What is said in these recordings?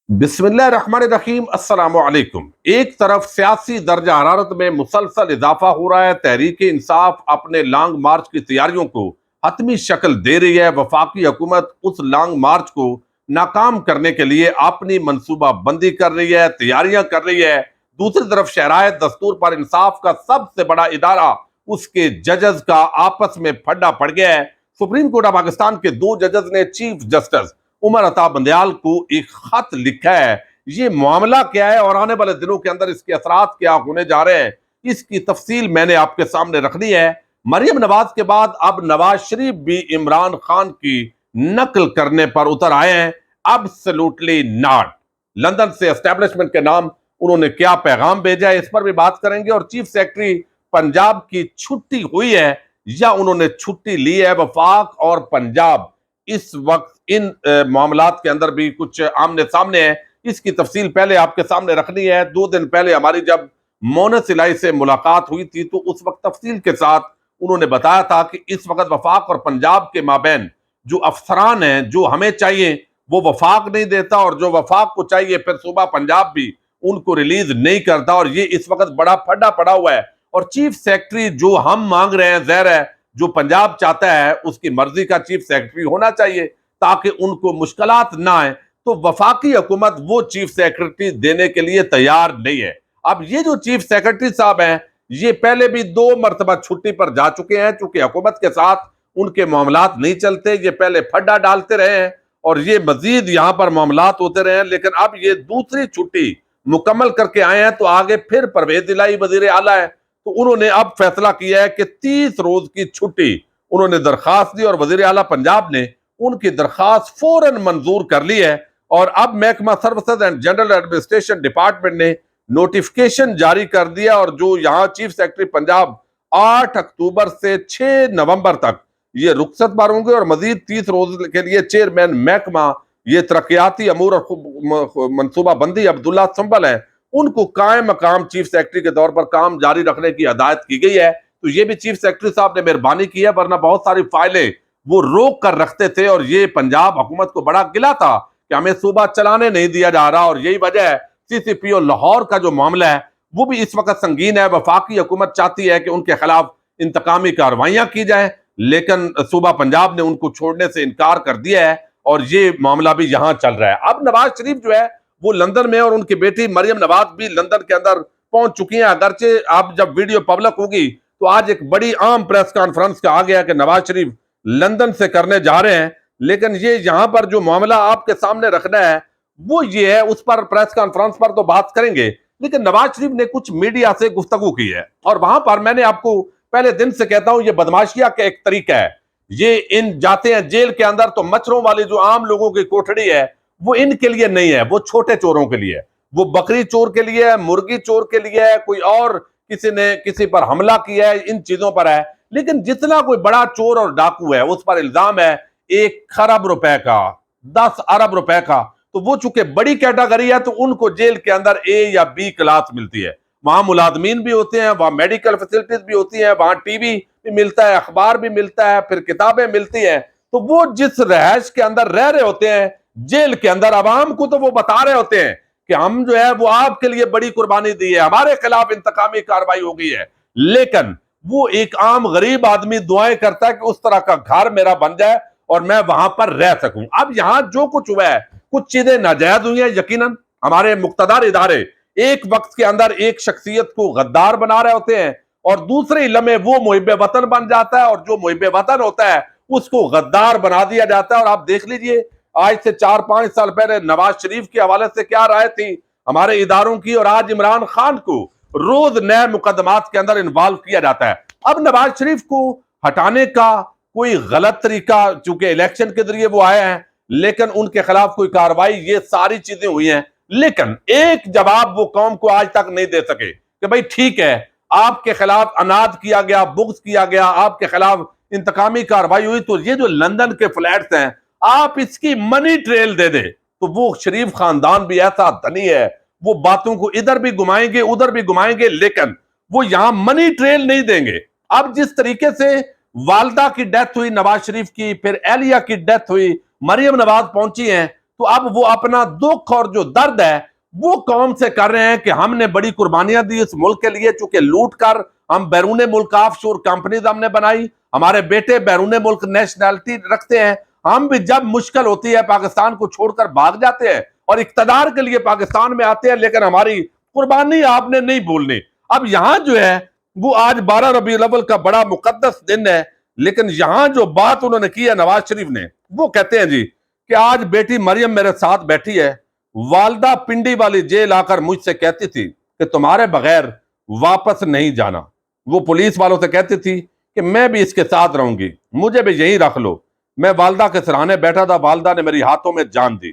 बिस्मिल्लाहिर्रहमानिर्रहीम अस्सलाम वालेकुम। एक तरफ सियासी दर्जा हरारत में मुसलसल इजाफा हो रहा है, तहरीक इंसाफ अपने लॉन्ग मार्च की तैयारियों को हतमी शक्ल दे रही है। वफाकी हुकूमत उस लॉन्ग मार्च को नाकाम करने के लिए अपनी मनसूबा बंदी कर रही है, तैयारियां कर रही है। दूसरी तरफ शहराय दस्तूर पर इंसाफ का सबसे बड़ा इदारा, उसके जजेस का आपस में फड्डा पड़ गया है। सुप्रीम कोर्ट ऑफ पाकिस्तान के दो जजेस ने चीफ जस्टिस उमर अता बंदयाल को एक खत लिखा है। ये मामला क्या है और आने वाले दिनों के अंदर इसके असरात क्या होने जा रहे हैं, इसकी तफसील मैंने आपके सामने रखनी है। मरियम नवाज के बाद अब नवाज शरीफ भी इमरान खान की नकल करने पर उतर आए हैं। Absolutely not. लंदन से एस्टेब्लिशमेंट के नाम उन्होंने क्या पैगाम भेजा है, इस पर भी बात करेंगे। और चीफ सेक्रेटरी पंजाब की छुट्टी हुई है या उन्होंने छुट्टी ली है? वफाक और पंजाब इस वक्त इन मामलात के अंदर भी कुछ आमने सामने है, इसकी तफसील पहले आपके सामने रखनी है। 2 दिन पहले हमारी जब मोनस इलाही से मुलाकात हुई थी तो उस वक्त तफसील के साथ उन्होंने बताया था कि इस वक्त वफाक और पंजाब के माबैन जो अफसरान हैं, जो हमें चाहिए वो वफाक नहीं देता, और जो वफाक को चाहिए फिर सूबा पंजाब भी उनको रिलीज नहीं करता, और ये इस वक्त बड़ा फड्डा पड़ा हुआ है। और चीफ सेक्रेटरी जो हम मांग रहे हैं, ज़ाहिर है जो पंजाब चाहता है उसकी मर्जी का चीफ सेक्रेटरी होना चाहिए ताकि उनको मुश्किलात ना आए। तो वफाकी हुकूमत वो चीफ सेक्रेटरी देने के लिए तैयार नहीं है। अब ये जो चीफ सेक्रेटरी साहब हैं, ये पहले भी 2 मरतबा छुट्टी पर जा चुके हैं, चूंकि हुकूमत के साथ उनके मामलात नहीं चलते। ये पहले फड्डा डालते रहे हैं और ये मजीद यहां पर मामलात होते रहे हैं, लेकिन अब ये दूसरी छुट्टी मुकम्मल करके आए हैं तो आगे फिर परवेज इलाही वजीर आला है, तो उन्होंने अब फैसला किया है कि 30 रोज की छुट्टी उन्होंने दरखास्त दी और वजीर आला पंजाब ने उनकी दरखास्त फौरन मंजूर कर ली है। और अब महकमा services and general administration department ने नोटिफिकेशन जारी कर दिया, और जो यहाँ चीफ सेक्रेटरी पंजाब 8 अक्टूबर से 6 नवंबर तक ये रुखसत पर होंगे, और मजीद 30 रोज के लिए चेयरमैन महकमा ये तरक्याती अमूर और मनसूबा बंदी अब्दुल्ला संबल है, उनको कायम मकाम चीफ सेक्रेटरी के तौर पर काम जारी रखने की हदायत की गई है। तो ये भी चीफ सेक्रेटरी साहब ने मेहरबानी की है, वरना बहुत सारी फाइलें वो रोक कर रखते थे, और ये पंजाब हुकूमत को बड़ा गिला था कि हमें सूबा चलाने नहीं दिया जा रहा। और यही वजह है सीसीपीओ लाहौर का जो मामला है वो भी इस वक्त संगीन है। वफाकी हुकूमत चाहती है कि उनके खिलाफ इंतकामी कार्रवाइयां की जाए, लेकिन सूबा पंजाब ने उनको छोड़ने से इनकार कर दिया है, और ये मामला भी यहां चल रहा है। अब नवाज शरीफ जो है वो लंदन में, और उनकी बेटी मरियम नवाज भी लंदन के अंदर पहुंच चुकी हैं। अगरचे आप जब वीडियो पब्लिक होगी तो आज एक बड़ी आम प्रेस कॉन्फ्रेंस का आ गया कि नवाज शरीफ लंदन से करने जा रहे हैं, लेकिन ये यहां पर जो मामला आपके सामने रखना है वो ये है, उस पर प्रेस कॉन्फ्रेंस पर तो बात करेंगे, लेकिन नवाज शरीफ ने कुछ मीडिया से गुफ्तगू की है, और वहां पर मैंने आपको पहले दिन से कहता हूं ये बदमाशिया का एक तरीका है। ये इन जाते हैं जेल के अंदर तो मच्छरों वाली जो आम लोगों की कोठड़ी है वो इनके लिए नहीं है, वो छोटे चोरों के लिए है, वो बकरी चोर के लिए है, मुर्गी चोर के लिए है, कोई और किसी ने किसी पर हमला किया है, इन चीजों पर है। लेकिन जितना कोई बड़ा चोर और डाकू है उस पर इल्जाम है 1 खरब रुपए का, 10 अरब रुपए का, तो वो चूंकि बड़ी कैटेगरी है तो उनको जेल के अंदर ए या बी क्लास मिलती है। वहां मुलाजमीन भी होते हैं, वहां मेडिकल फैसिलिटीज भी होती हैं, वहां टीवी भी मिलता है, अखबार भी मिलता है, फिर किताबें मिलती हैं। तो वो जिस रहायश के अंदर रह रहे होते हैं जेल के अंदर, अवाम को तो वो बता रहे होते हैं कि हम जो है वो आपके लिए बड़ी कुर्बानी दी है, हमारे खिलाफ इंतकामी कार्रवाई हो गई है, लेकिन वो एक आम गरीब आदमी दुआएं करता है कि उस तरह का घर मेरा बन जाए और मैं वहां पर रह सकूं। अब यहां जो कुछ हुआ है, कुछ चीजें नाजायज हुई हैं। यकीनन हमारे मुक्तदार इदारे एक वक्त के अंदर एक शख्सियत को गद्दार बना रहे होते हैं, और दूसरे लम्हे वो मुहिब्बे वतन बन जाता है, और जो मुहिब्बे वतन होता है उसको गद्दार बना दिया जाता है। और आप देख लीजिए आज से 4-5 साल पहले नवाज शरीफ के हवाले से क्या राय थी हमारे इदारों की, और आज इमरान खान को रोज नए मुकदमात के अंदर इन्वॉल्व किया जाता है। अब नवाज शरीफ को हटाने का कोई गलत तरीका, चूंकि इलेक्शन के जरिए वो आए हैं, लेकिन उनके खिलाफ कोई कार्रवाई, ये सारी चीजें हुई हैं, लेकिन एक जवाब वो कौम को आज तक नहीं दे सके कि भाई ठीक है आपके खिलाफ अनाद किया गया, बुग़्ज़ किया गया, आपके खिलाफ इंतकामी कार्रवाई हुई, तो ये जो लंदन के फ्लैट्स हैं आप इसकी मनी ट्रेल दे दे। तो वो शरीफ खानदान भी ऐसा धनी है, वो बातों को इधर भी घुमाएंगे उधर भी घुमाएंगे, लेकिन वो यहां मनी ट्रेल नहीं देंगे। अब जिस तरीके से वालदा की डेथ हुई नवाज शरीफ की, फिर एलिया की डेथ हुई, मरियम नवाज पहुंची हैं, تو اب وہ اپنا دکھ اور جو درد ہے وہ قوم سے کر رہے ہیں کہ ہم نے بڑی قربانیاں دی اس ملک کے لیے، چونکہ لوٹ کر ہم بیرون ملک آف شور کمپنیز ہم نے بنائی، ہمارے بیٹے بیرون ملک نیشنلٹی رکھتے ہیں، ہم بھی جب مشکل ہوتی ہے پاکستان کو چھوڑ کر بھاگ جاتے ہیں اور اقتدار کے لیے پاکستان میں آتے ہیں، لیکن ہماری قربانی آپ نے نہیں بھولنی۔ اب یہاں جو ہے وہ آج 12 ربیع الاول کا بڑا مقدس دن ہے، لیکن یہاں جو بات انہوں نے کی ہے نواز شریف نے، وہ کہتے ہیں جی کہ آج بیٹی مریم میرے ساتھ بیٹھی ہے، والدہ پنڈی والی جیل آ کر مجھ سے کہتی تھی کہ تمہارے بغیر واپس نہیں جانا، وہ پولیس والوں سے کہتی تھی کہ میں بھی اس کے ساتھ رہوں گی، مجھے بھی یہیں رکھ لو، میں والدہ کے سرانے بیٹھا تھا، والدہ نے میری ہاتھوں میں جان دی۔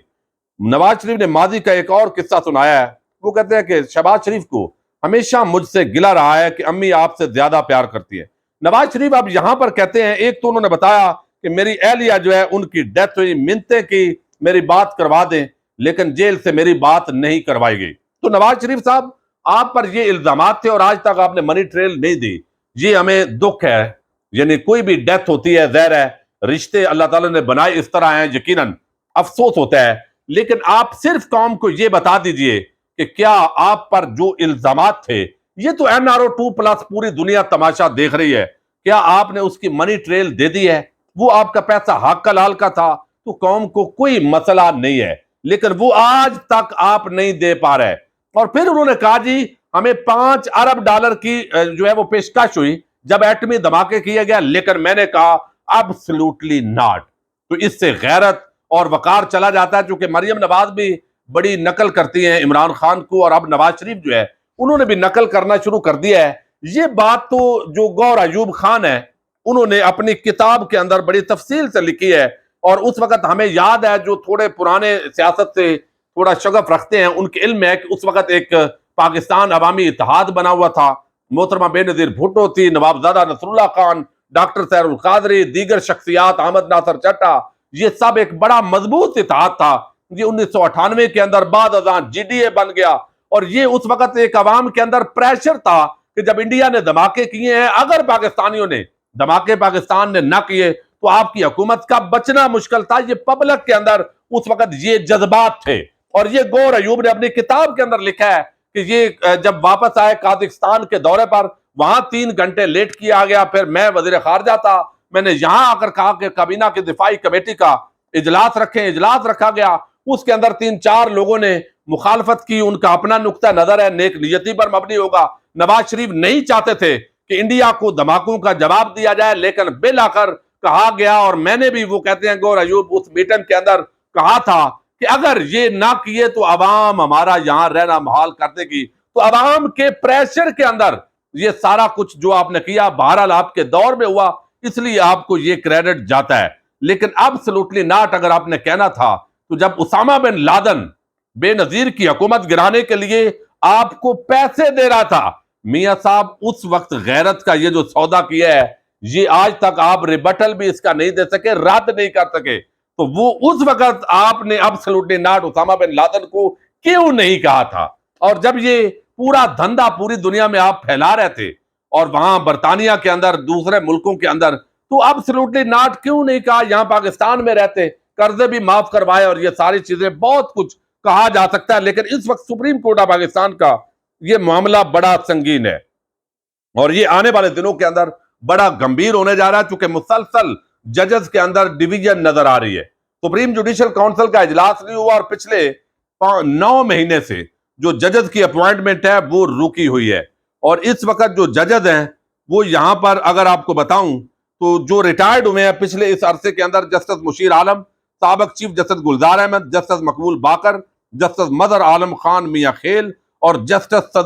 نواز شریف نے ماضی کا ایک اور قصہ سنایا ہے، وہ کہتے ہیں کہ شہباز شریف کو ہمیشہ مجھ سے گلہ رہا ہے کہ امی آپ سے زیادہ پیار کرتی ہے۔ نواز شریف اب یہاں پر کہتے ہیں، ایک تو انہوں نے بتایا کہ میری اہلیہ جو ہے ان کی ڈیتھ ہوئی، منتیں کی میری بات کروا دیں، لیکن جیل سے میری بات نہیں کروائی گئی۔ تو نواز شریف صاحب آپ پر یہ الزامات تھے اور آج تک آپ نے منی ٹریل نہیں دی، یہ ہمیں دکھ ہے، یعنی کوئی بھی ڈیتھ ہوتی ہے، ظاہر ہے رشتے اللہ تعالیٰ نے بنائے اس طرح ہیں، یقیناً افسوس ہوتا ہے، لیکن آپ صرف قوم کو یہ بتا دیجئے کہ کیا آپ پر جو الزامات تھے، یہ تو NRO2+ پوری دنیا تماشا دیکھ رہی ہے، کیا آپ نے اس کی منی ٹریل دے دی ہے؟ وہ آپ کا پیسہ حق حلال کا تھا، تو قوم کو کوئی مسئلہ نہیں ہے، لیکن وہ آج تک آپ نہیں دے پا رہے۔ اور پھر انہوں نے کہا جی ہمیں $5 ارب کی جو ہے وہ پیشکش ہوئی جب ایٹمی دھماکے کیے گیا، لیکن میں نے کہا absolutely not۔ تو اس سے غیرت اور وقار چلا جاتا ہے، چونکہ مریم نواز بھی بڑی نقل کرتی ہیں عمران خان کو، اور اب نواز شریف جو ہے انہوں نے بھی نقل کرنا شروع کر دیا ہے۔ یہ بات تو جو گور ایوب خان ہے انہوں نے اپنی کتاب کے اندر بڑی تفصیل سے لکھی ہے، اور اس وقت ہمیں یاد ہے جو تھوڑے پرانے سیاست سے تھوڑا شغف رکھتے ہیں ان کے علم ہے کہ اس وقت ایک پاکستان عوامی اتحاد بنا ہوا تھا، محترمہ بے نظیر بھٹو تھی، نوابزادہ نصر اللہ خان، ڈاکٹر سہر القادری، دیگر شخصیات، احمد ناصر چٹا، یہ سب ایک بڑا مضبوط اتحاد تھا۔ یہ 1998 کے اندر بعد ازاں GDA بن گیا، اور یہ اس وقت ایک عوام کے اندر پریشر تھا کہ جب انڈیا نے دھماکے کیے ہیں، اگر پاکستانیوں نے دھماکے پاکستان نے نہ کیے تو آپ کی حکومت کا بچنا مشکل تھا۔ یہ پبلک کے اندر اس وقت یہ جذبات تھے، اور یہ گور ایوب نے اپنی کتاب کے اندر لکھا ہے کہ یہ جب واپس آئے قازقستان کے دورے پر، وہاں 3 گھنٹے لیٹ کیا گیا، پھر میں وزیر خارجہ تھا، میں نے یہاں آ کر کہا کہ کابینہ کی دفاعی کمیٹی کا اجلاس رکھیں، اجلاس رکھا گیا، اس کے اندر 3-4 لوگوں نے مخالفت کی، ان کا اپنا نقطہ نظر ہے، نیک نیتی پر مبنی ہوگا۔ نواز شریف نہیں چاہتے تھے کہ انڈیا کو دھماکوں کا جواب دیا جائے، لیکن بالآخر کہا گیا، اور میں نے بھی، وہ کہتے ہیں گور ایوب، اس میٹنگ کے اندر کہا تھا کہ اگر یہ نہ کیے تو عوام ہمارا یہاں رہنا محال کر دے گی۔ تو عوام کے پریشر کے اندر یہ سارا کچھ جو آپ نے کیا بہرحال آپ کے دور میں ہوا، اس لیے آپ کو یہ کریڈٹ جاتا ہے، لیکن absolutely not اگر آپ نے کہنا تھا تو جب اسامہ بن لادن بے نظیر کی حکومت گرانے کے لیے آپ کو پیسے دے رہا تھا، میاں صاحب اس وقت غیرت کا یہ جو سودا کیا ہے، یہ آج تک آپ ریبٹل بھی اس کا نہیں دے سکے، رد نہیں کر سکے۔ تو وہ اس وقت آپ نے absolutely not Osama bin Laden کو کیوں نہیں کہا تھا؟ اور جب یہ پورا دھندا پوری دنیا میں آپ پھیلا رہے تھے، اور وہاں برطانیہ کے اندر، دوسرے ملکوں کے اندر، تو absolutely not کیوں نہیں کہا؟ یہاں پاکستان میں رہتے، قرضے بھی معاف کروائے، اور یہ ساری چیزیں، بہت کچھ کہا جا سکتا ہے، لیکن اس وقت سپریم کورٹ آف پاکستان کا یہ معاملہ بڑا سنگین ہے، اور یہ آنے والے دنوں کے اندر بڑا گمبھیر ہونے جا رہا ہے، چونکہ مسلسل ججز کے اندر ڈویژن نظر آ رہی ہے۔ سپریم جوڈیشل کونسل کا اجلاس نہیں ہوا، اور پچھلے 9 مہینے سے جو ججز کی اپوائنٹمنٹ ہے وہ رکی ہوئی ہے، اور اس وقت جو ججز ہیں وہ یہاں پر اگر آپ کو بتاؤں تو جو ریٹائرڈ ہوئے ہیں پچھلے اس عرصے کے اندر، جسٹس مشیر عالم، سابق chief justice Gulzar Ahmed, justice مقبول باقر، جسٹس مظہر عالم خان میاں خیل، اور جسٹس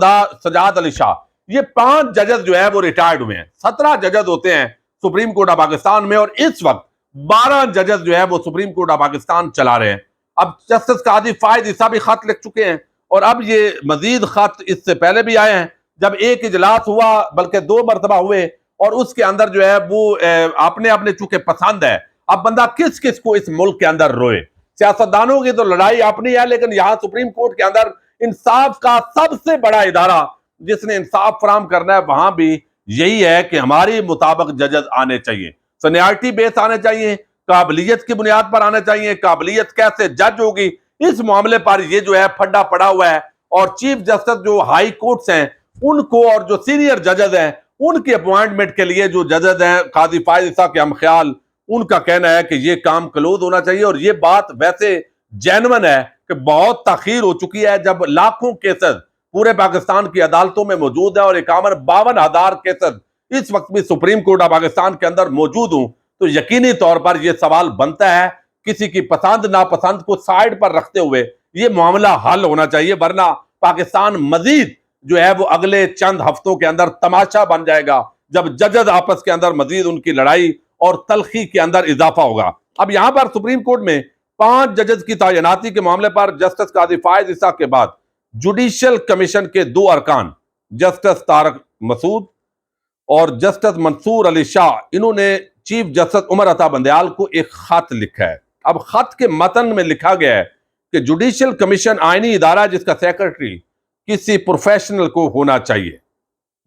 سجاد علی شاہ، یہ 5 ججز جو ہے وہ ریٹائرڈ ہوئے ہیں۔ 17 ججز ہوتے ہیں سپریم کورٹ آف پاکستان میں، اور اس وقت 12 ججز جو ہے وہ سپریم کورٹ آف پاکستان چلا رہے ہیں۔ اب جسٹس قاضی فائد عیسیٰ بھی خط لکھ چکے ہیں، اور اب یہ مزید خط اس سے پہلے بھی آئے ہیں، جب ایک اجلاس ہوا، بلکہ 2 مرتبہ ہوئے، اور اس کے اندر جو ہے وہ اپنے چونکہ پسند ہے، اب بندہ کس کس کو اس ملک کے اندر روئے؟ سیاستدانوں کی تو لڑائی اپنی ہے، لیکن یہاں سپریم کورٹ کے اندر انصاف کا سب سے بڑا ادارہ جس نے انصاف فراہم کرنا ہے، وہاں بھی یہی ہے کہ ہماری مطابق ججز آنے چاہیے، سینیارٹی بیس آنے چاہیے، काबिलियत की बुनियाद पर आने चाहिए, काबिलियत कैसे जज होगी, इस मामले पर ये जो है फड्डा पड़ा हुआ है। और चीफ जस्टिस जो हाई कोर्ट्स हैं उनको और जो सीनियर जजेस हैं उनकी अपॉइंटमेंट के लिए जो जजेस हैं काजी फायज ईसा के हम ख्याल, उनका कहना है कि ये काम क्लोज होना चाहिए। और ये बात वैसे जेन्युइन है कि बहुत ताखीर हो चुकी है, जब लाखों केसेस पूरे पाकिस्तान की अदालतों में मौजूद है और 51,000 केसेस इस वक्त भी सुप्रीम कोर्ट ऑफ पाकिस्तान के अंदर मौजूद हूं, तो यकीनी तौर पर यह सवाल बनता है किसी की पसंद नापसंद को साइड पर रखते हुए ये मामला हल होना चाहिए, वरना पाकिस्तान मजीद जो है वो अगले चंद हफ्तों के अंदर तमाशा बन जाएगा, जब जजेस आपस के अंदर मजीद उनकी लड़ाई और तलखी के अंदर इजाफा होगा। अब यहां पर सुप्रीम कोर्ट में 5 जजेस की तैनाती के मामले पर जस्टिस काजी फायज ईसा के बाद जुडिशियल कमीशन के 2 अरकान जस्टिस तारक मसूद और जस्टिस मंसूर अली शाह, इन्होंने चीफ जस्टिस उमर अता बंदयाल को एक खत लिखा है। अब खत के मतन में लिखा गया है कि जुडिशियल कमीशन आईनी इदारा जिसका सेक्रेटरी किसी प्रोफेशनल को होना चाहिए।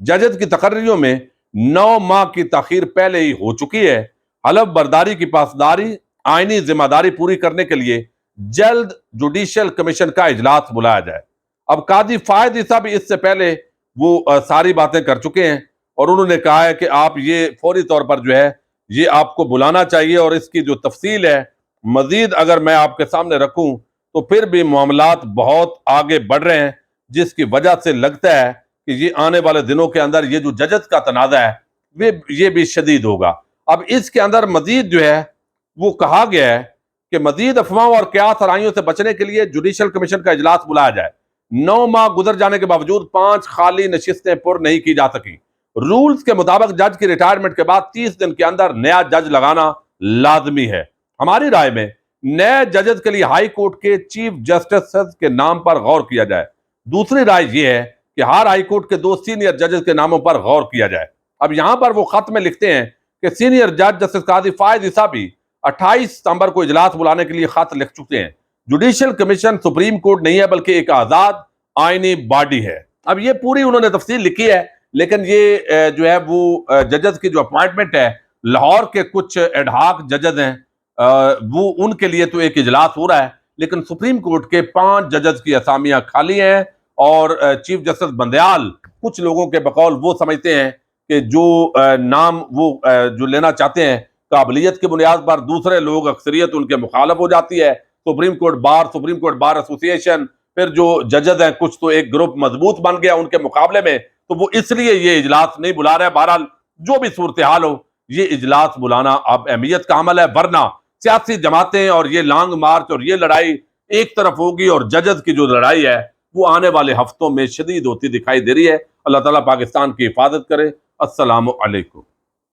जजेस की तकर्रियों में 9 माह की ताखीर पहले ही हो चुकी है। हलफ बर्दारी की पासदारी आईनी जिम्मेदारी पूरी करने के लिए जल्द जुडिशियल कमीशन का इजलास बुलाया जाए। अब काजी फायद ईसा भी इससे पहले वो सारी बातें कर चुके हैं और उन्होंने कहा है कि आप ये फौरी तौर पर जो है ये आपको बुलाना चाहिए और इसकी जो तफसील है मजीद अगर मैं आपके सामने रखूं तो फिर भी मामलात बहुत आगे बढ़ रहे हैं, जिसकी वजह से लगता है कि ये आने वाले दिनों के अंदर ये जो जजेस का तनाज़ा है ये भी शदीद होगा। अब इसके अंदर मजीद जो है वो कहा गया है कि मजीद अफवाहों और क्यास आराइयों से बचने के लिए जुडिशियल कमीशन का इजलास बुलाया जाए। 9 माह गुजर जाने के बावजूद 5 खाली नशिस्तें पुर नहीं की जा सकी। रूल्स के मुताबिक जज की रिटायरमेंट के बाद 30 दिन के अंदर नया जज लगाना लाजमी है। हमारी राय में नए जजेस के लिए हाई कोर्ट के चीफ जस्टिस के नाम पर गौर किया जाए। दूसरी राय यह है कि हर हाई कोर्ट के 2 सीनियर जजेस के नामों पर गौर किया जाए। अब यहां पर वो खत में लिखते हैं कि सीनियर जज जस्टिस काजी फायज ईसा भी 28 सितंबर को इजलास बुलाने के लिए खत लिख चुके हैं। जुडिशियल कमीशन सुप्रीम कोर्ट नहीं है बल्कि एक आजाद आईनी बॉडी है। अब ये पूरी उन्होंने तफसील लिखी है, लेकिन ये जो है वो जजेस की जो अपॉइंटमेंट है, लाहौर के कुछ एडहाक जजेस हैं वो उनके लिए तो एक इजलास हो रहा है, लेकिन सुप्रीम कोर्ट के 5 जजेस की असामियां खाली हैं और चीफ जस्टिस बंदयाल कुछ लोगों के बकौल वो समझते हैं कि जो नाम वो जो लेना चाहते हैं काबिलियत की बुनियाद पर, दूसरे लोग अक्सरियत उनके मुखालफ हो जाती है। सुप्रीम कोर्ट बार एसोसिएशन, फिर जो जजेस हैं कुछ तो एक ग्रुप मजबूत बन गया उनके मुकाबले में, तो वो इसलिए ये इजलास नहीं बुला रहे। बहरहाल जो भी सूरत हाल हो, ये इजलास बुलाना अब अहमियत का अमल है, वरना सियासी जमातें और ये लॉन्ग मार्च और ये लड़ाई एक तरफ होगी और जजेस की जो लड़ाई है वो आने वाले हफ्तों में शदीद होती दिखाई दे रही है। अल्लाह ताला पाकिस्तान की हिफाजत करे। अस्सलामु अलैकुम।